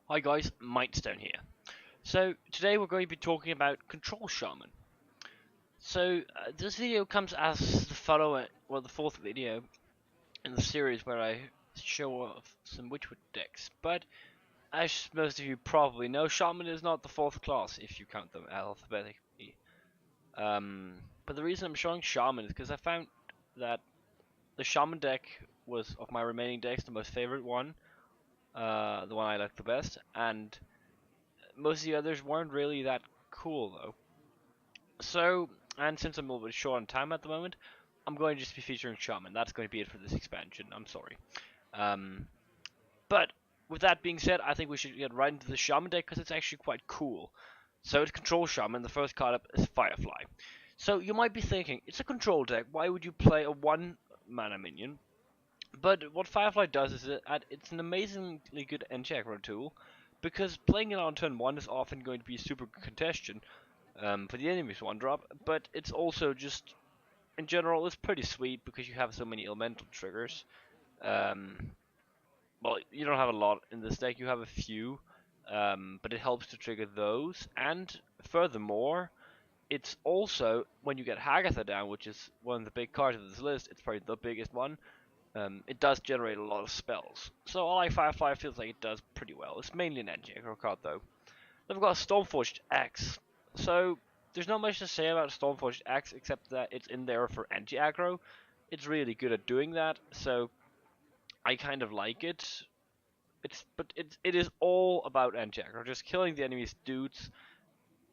Hi guys, Mindstone here. So today we're going to be talking about Control Shaman. This video comes as the the fourth video in the series where I show off some Witchwood decks. But as most of you probably know, Shaman is not the fourth class if you count them alphabetically. But the reason I'm showing Shaman is because I found that the Shaman deck was, of my remaining decks, the most favorite one, the one I liked the best, and most of the others weren't really that cool though. And since I'm a little bit short on time at the moment, I'm going to just be featuring Shaman. That's going to be it for this expansion. I'm sorry. Um, but with that being said, I think we should get right into the Shaman deck because it's actually quite cool. So it's Control Shaman. The first card up is Firefly. So you might be thinking, it's a control deck. Why would you play a 1 mana minion? But what Firefly does is it's an amazingly good end-aggro tool, because playing it on turn 1 is often going to be a super good congestion for the enemy's 1-drop, but it's also just, in general, it's pretty sweet because you have so many elemental triggers. Um, well, you don't have a lot in this deck, you have a few, but it helps to trigger those, and furthermore, it's also, when you get Hagatha down, which is one of the big cards of this list, it's probably the biggest one, it does generate a lot of spells. So I like Firefly, feels like it does pretty well. It's mainly an anti-aggro card though. Then we've got a Stormforged Axe. So there's not much to say about Stormforged Axe except that it's in there for anti-aggro. It's really good at doing that, so I kind of like it. It is all about anti-aggro, just killing the enemy's dudes.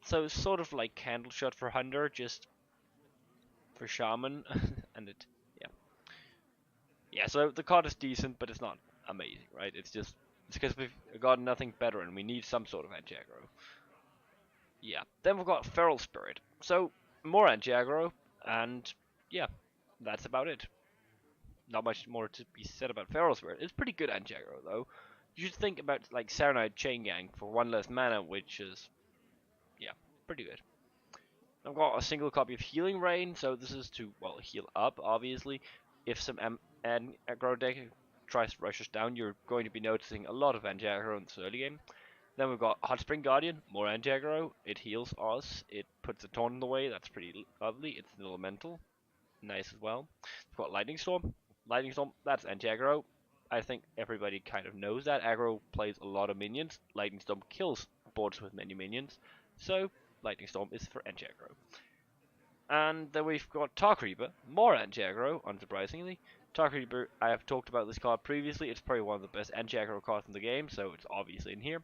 So it's sort of like Candleshot for Hunter, just for Shaman, and yeah. Yeah, so the card is decent, but it's not amazing, right? It's because we've got nothing better and we need some sort of anti-aggro. Yeah, then we've got Feral Spirit. So, more anti-aggro, and yeah, that's about it. Not much more to be said about Feral Spirit. It's pretty good anti-aggro, though. You should think about, like, Serenade Chain Gang for 1 less mana, which is, yeah, pretty good. I've got a single copy of Healing Rain, so this is to, well, heal up, obviously. If some aggro deck tries to rush us down, you're going to be noticing a lot of anti-aggro in this early game. Then we've got Hot Spring Guardian, more anti-aggro. It heals us, it puts a taunt in the way, that's pretty lovely. It's an elemental, nice as well. We've got Lightning Storm. Lightning Storm, that's anti-aggro. I think everybody kind of knows that. Aggro plays a lot of minions. Lightning Storm kills boards with many minions. So, Lightning Storm is for anti-aggro. And then we've got Tark Reaper, more anti-aggro, unsurprisingly. Tark Reaper, I have talked about this card previously. It's probably one of the best anti-aggro cards in the game, so it's obviously in here.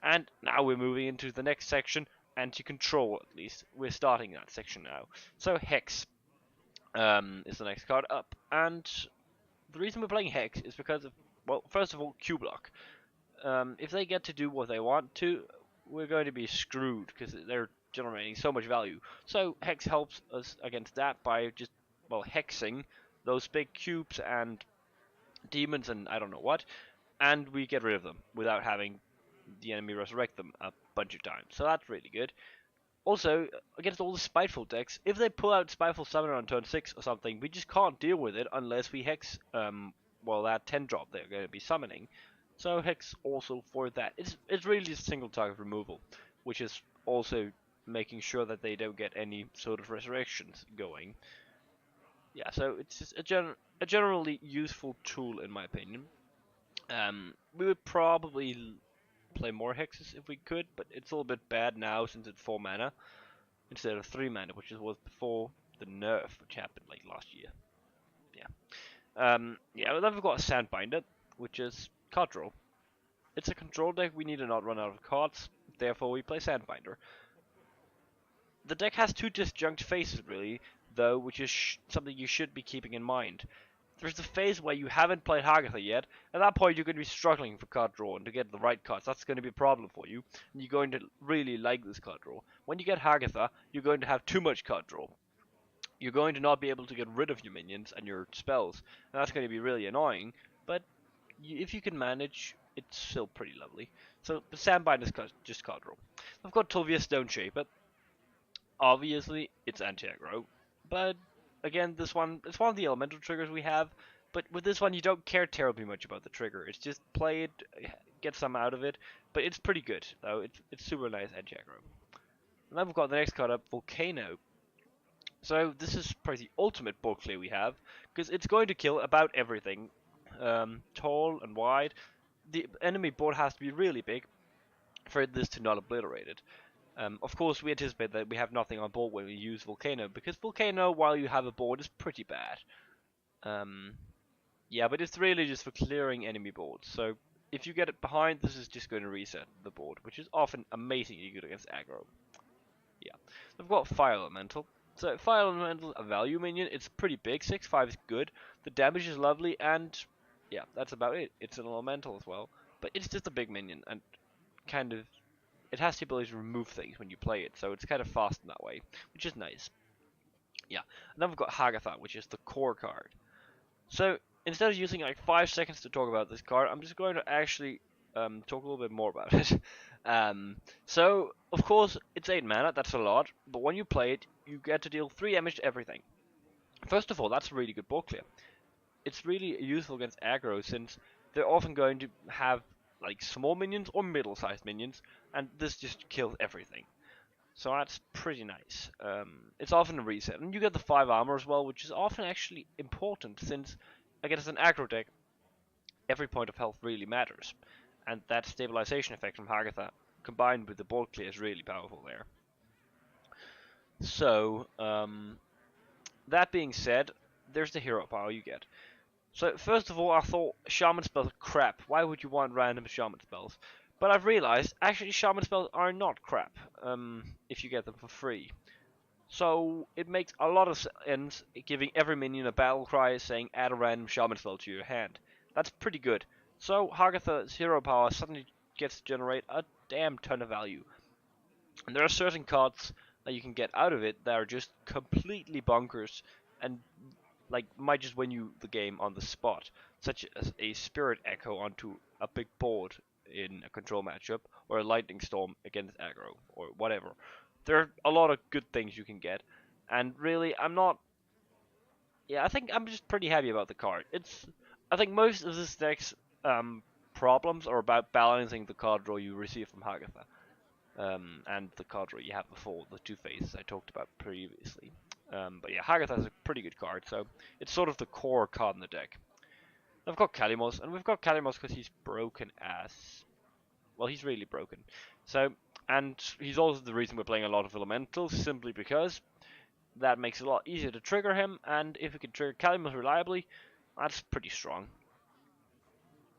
And now we're moving into the next section, anti-control at least. We're starting that section now. So Hex is the next card up, and the reason we're playing Hex is because of, well, first of all, Q-Block. If they get to do what they want to, we're going to be screwed because they're generating so much value. So Hex helps us against that by just, well, hexing those big cubes and demons and I don't know what, and we get rid of them without having the enemy resurrect them a bunch of times. So that's really good. Also, against all the Spiteful decks, if they pull out Spiteful Summoner on turn 6 or something, we just can't deal with it unless we hex, well, that 10 drop they're going to be summoning. So Hex also for that. It's really just single target removal, which is also making sure that they don't get any sort of resurrections going. Yeah, so it's just a generally useful tool in my opinion. We would probably play more hexes if we could, but it's a little bit bad now since it's 4 mana instead of 3 mana, which was before the nerf, which happened like last year. Yeah, well, then we've got a Sandbinder, which is card draw. It's a control deck, we need to not run out of cards, therefore we play Sandbinder. The deck has 2 disjunct phases really, though, which is something you should be keeping in mind. There's the phase where you haven't played Hagatha yet. At that point, you're going to be struggling for card draw and to get the right cards. That's going to be a problem for you, and you're going to really like this card draw. When you get Hagatha, you're going to have too much card draw. You're going to not be able to get rid of your minions and your spells, and that's going to be really annoying, but if you can manage, it's still pretty lovely. So, the Sandbind is just card draw. I've got Tulvia Stone Shaper. Obviously, it's anti-aggro, but again, it's one of the elemental triggers we have, but with this one, you don't care terribly much about the trigger. It's just play it, get some out of it, but it's pretty good though. It's super nice edge aggro. And then we've got the next card up, Volcano. So this is probably the ultimate board clear we have, because it's going to kill about everything, tall and wide. The enemy board has to be really big for this to not obliterate it. Of course, we anticipate that we have nothing on board when we use Volcano, because Volcano, while you have a board, is pretty bad. Yeah, but it's really just for clearing enemy boards. So if you get it behind, this is just going to reset the board, which is often amazingly good against aggro. Yeah, I've got Fire Elemental. So Fire Elemental, a value minion. It's pretty big. 6/5 is good. The damage is lovely, and yeah, that's about it. It's an elemental as well, but it's just a big minion, and kind of it has the ability to remove things when you play it, so it's kind of fast in that way, which is nice. Yeah, and then we've got Hagatha, which is the core card. So instead of using like 5 seconds to talk about this card, I'm just going to actually talk a little bit more about it. So of course it's 8 mana, that's a lot, but when you play it, you get to deal 3 damage to everything. First of all, that's a really good board clear. It's really useful against aggro, since they're often going to have like small minions or middle-sized minions, and this just kills everything. So that's pretty nice. It's often a reset, and you get the 5 armor as well, which is often actually important, since against an aggro deck, every point of health really matters, and that stabilization effect from Hagatha combined with the board clear is really powerful there. So that being said, there's the hero power you get. So first of all, I thought Shaman spells are crap. Why would you want random Shaman spells? But I've realized, actually, Shaman spells are not crap, if you get them for free. So it makes a lot of sense giving every minion a battle cry saying add a random Shaman spell to your hand. That's pretty good. So Hagatha's hero power suddenly gets to generate a damn ton of value. And there are certain cards that you can get out of it that are just completely bonkers and like might just win you the game on the spot, such as a Spirit Echo onto a big board in a control matchup, or a Lightning Storm against aggro, or whatever. There are a lot of good things you can get, and really, I think I'm just pretty happy about the card. I think most of this deck's problems are about balancing the card draw you receive from Hagatha, and the card draw you have before, the 2 phases I talked about previously. But yeah, Hagatha is a pretty good card, so it's sort of the core card in the deck. I've got Kalimos, and we've got Kalimos because he's broken as... Well, he's really broken. So, and he's also the reason we're playing a lot of Elementals, simply because that makes it a lot easier to trigger him, and if we can trigger Kalimos reliably, that's pretty strong.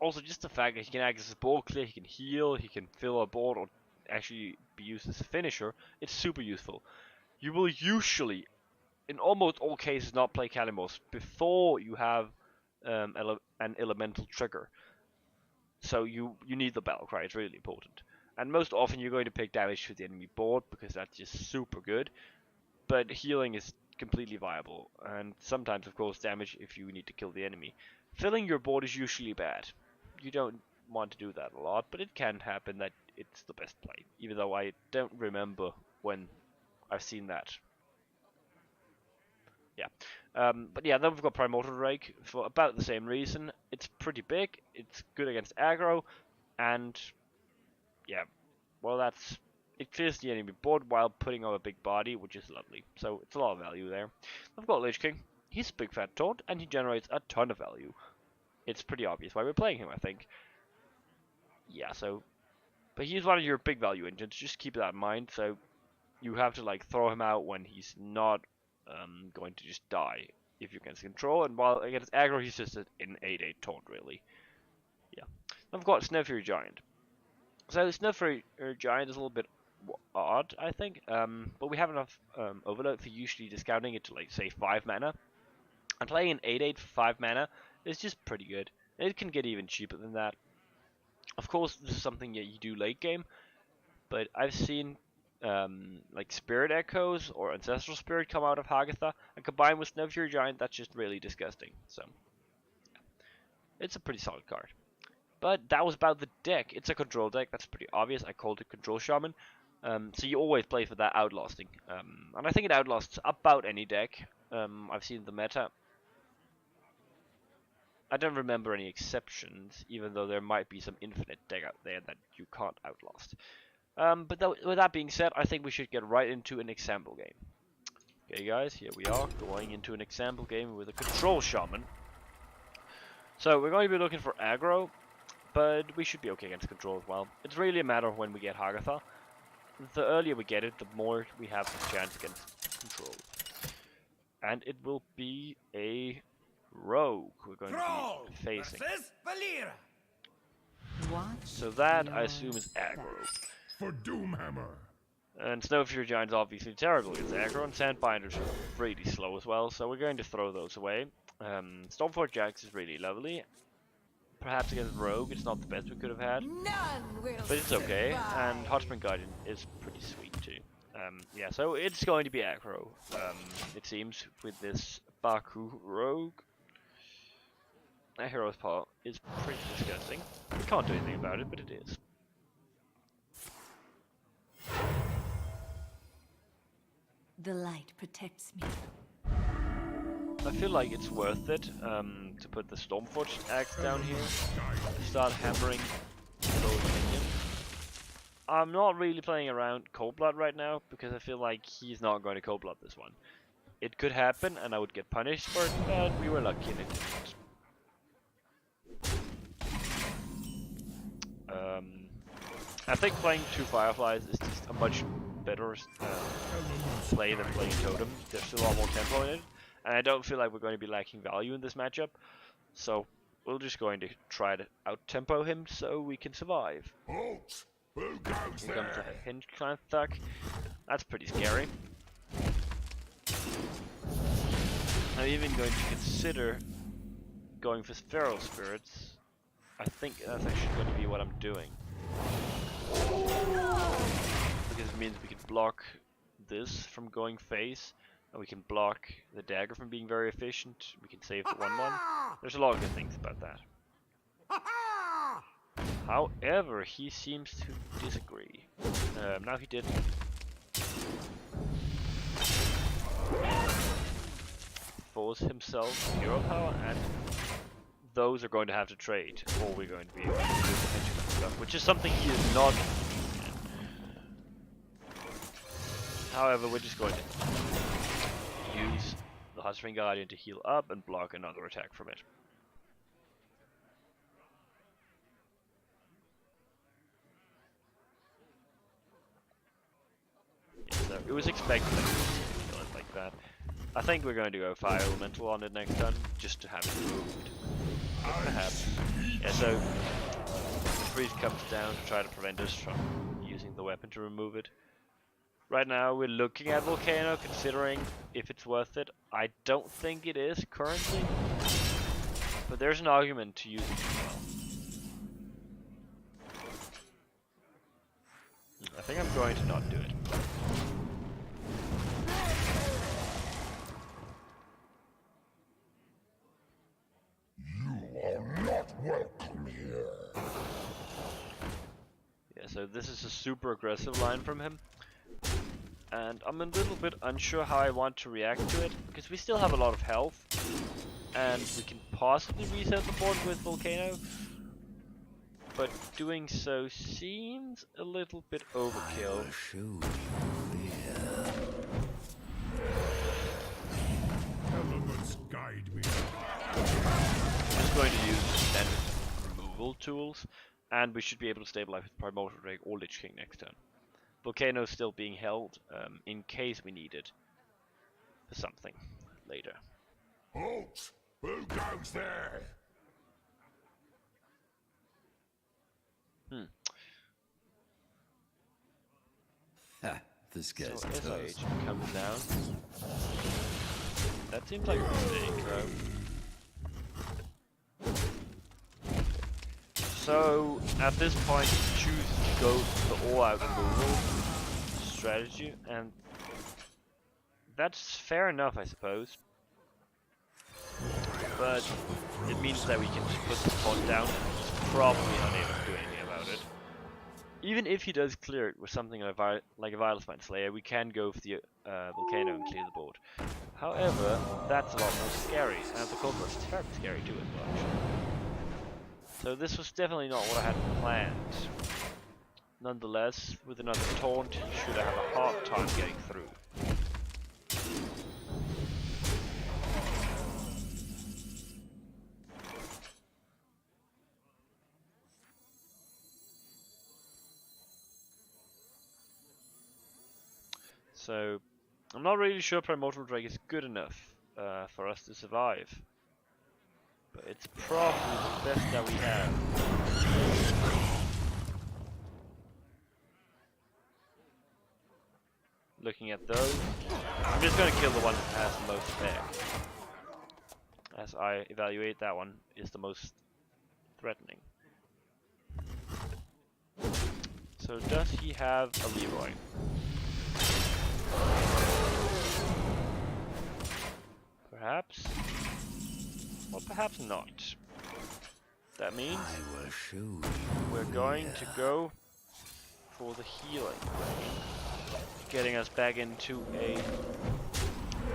Also, just the fact that he can act as a board clear, he can heal, he can fill a board, or actually be used as a finisher, it's super useful. You will usually, in almost all cases, not play Kalimos before you have an elemental trigger. So you need the battle cry, it's really important. And most often you're going to pick damage to the enemy board, because that's just super good. But healing is completely viable, and sometimes of course damage if you need to kill the enemy. Filling your board is usually bad. You don't want to do that a lot, but it can happen that it's the best play, even though I don't remember when I've seen that. Yeah, but yeah, then we've got Primordial Rake for about the same reason. It's pretty big, it's good against aggro, and yeah, well it clears the enemy board while putting on a big body, which is lovely. So it's a lot of value there. I've got Lich King. He's a big fat taunt, and he generates a ton of value. It's pretty obvious why we're playing him, I think. Yeah, so, but he's one of your big value engines. Just keep that in mind. So you have to like throw him out when he's not going to just die if you can control, and while against aggro he's just an 8/8 taunt really. Yeah. I've got Snowfury Giant. So Snowfury Giant is a little bit odd, I think, but we have enough overload for usually discounting it to like say 5 mana. And playing an 8/8 for 5 mana is just pretty good. It can get even cheaper than that. Of course, this is something that you do late game, but I've seen like Spirit Echoes or Ancestral Spirit come out of Hagatha, and combined with Snowfury Giant, that's just really disgusting. So, yeah. It's a pretty solid card. But that was about the deck. It's a control deck, that's pretty obvious. I called it Control Shaman. So you always play for that outlasting. And I think it outlasts about any deck. I've seen the meta. I don't remember any exceptions, even though there might be some infinite deck out there that you can't outlast. But with that being said, I think we should get right into an example game. Okay guys, here we are, going into an example game with a control shaman. So we're going to be looking for aggro, but we should be okay against control as well. It's really a matter of when we get Hagatha. The earlier we get it, the more we have the chance against control. And it will be a rogue we're going to be facing. So that, I assume, is aggro. For Doomhammer. And Snowfury Giant's obviously terrible against aggro, and Sandbinder's really slow as well, so we're going to throw those away. Stormforge Jax is really lovely. Perhaps against Rogue, it's not the best we could have had, but it's okay. And Hot Spring Guardian is pretty sweet too. Yeah, so it's going to be aggro, it seems, with this Baku Rogue. That Hero's Paw is pretty disgusting. We can't do anything about it, but it is. The light protects me. I feel like it's worth it to put the Stormforged axe down here and start hammering those minions. I'm not really playing around Cold Blood right now because I feel like he's not going to Cold Blood this one. It could happen and I would get punished for it, but we were lucky and it didn't. I think playing 2 Fireflies is just a much better play than playing Totem. There's still a lot more tempo in it, and I don't feel like we're going to be lacking value in this matchup. So we're just going to try to out-tempo him so we can survive. Halt! Who goes Here comes there? a Hinge Clan Thug. That's pretty scary. I'm even going to consider going for Feral Spirits. I think that's actually going to be what I'm doing. Because it means we can block this from going face, and we can block the dagger from being very efficient. We can save the 1/1. There's a lot of good things about that. However, he seems to disagree. Now he did. Force himself hero power, and those are going to have to trade, or we're going to be able to do the stuff, which is something he is not interested in. However, we're just going to use the Hot Spring Guardian to heal up and block another attack from it. So it was expected that we would kill it like that. I think we're going to go Fire Elemental on it next turn, just to have it removed. Perhaps. Yeah, so the priest comes down to try to prevent us from using the weapon to remove it. Right now we're looking at Volcano, considering if it's worth it. I don't think it is currently, but there's an argument to use it as well. I think I'm going to not do it. You are not welcome here. Yeah, so this is a super aggressive line from him. And I'm a little bit unsure how I want to react to it, because we still have a lot of health. And we can possibly reset the board with Volcano. But doing so seems a little bit overkill. Elements guide me. I'm just going to use standard removal tools, and we should be able to stabilize with Primordial Drake or Lich King next turn. Volcano is still being held in case we need it for something later. Halt! Who goes there? This guy's So toast. SIH comes down. That seems like a mistake, right? So at this point, he chooses to go the all-out removal strategy, and that's fair enough, I suppose. But it means that we can just put the taunt down, and he's probably unable to do anything about it. Even if he does clear it with something like a Vilespine Slayer, we can go for the Volcano and clear the board. However, that's a lot more scary, and the cold was terribly scary too as well, actually. So this was definitely not what I had planned. Nonetheless, with another taunt, he should have a hard time getting through. So, I'm not really sure Primordial Drake is good enough for us to survive. But it's probably the best that we have. Looking at those, I'm just going to kill the one that has the most effect. As I evaluate, that one is the most threatening. So does he have a Leroy? Perhaps? Or perhaps not. That means we're going to go for the healing, getting us back into a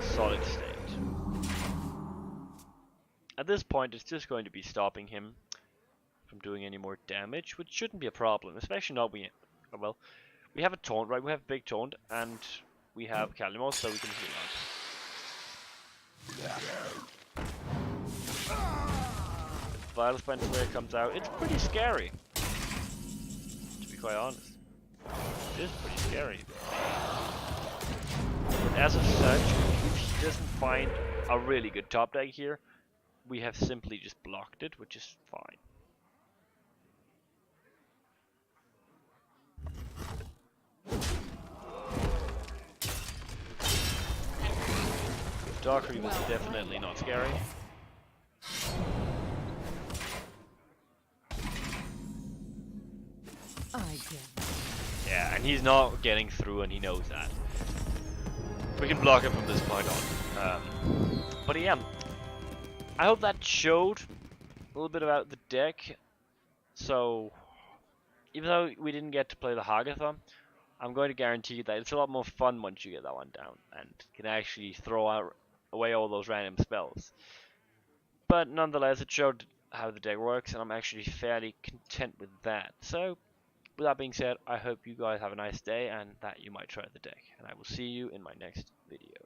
solid state. At this point, it's just going to be stopping him from doing any more damage, which shouldn't be a problem, especially not well, we have a taunt, right? We have a big taunt, and we have Kalimos, so we can heal us. If Vital Spine Slayer comes out, it's pretty scary, to be quite honest. It is pretty scary. But as of such, if he doesn't find a really good top deck here, we have simply just blocked it, which is fine. Dark Reaver is definitely not scary. Yeah, and he's not getting through, and he knows that. We can block him from this point on. But yeah, I hope that showed a little bit about the deck. So, even though we didn't get to play the Hagathon, I'm going to guarantee that it's a lot more fun once you get that one down and can actually throw away all those random spells. But nonetheless, it showed how the deck works, and I'm actually fairly content with that. So, with that being said, I hope you guys have a nice day and that you might try the deck. And I will see you in my next video.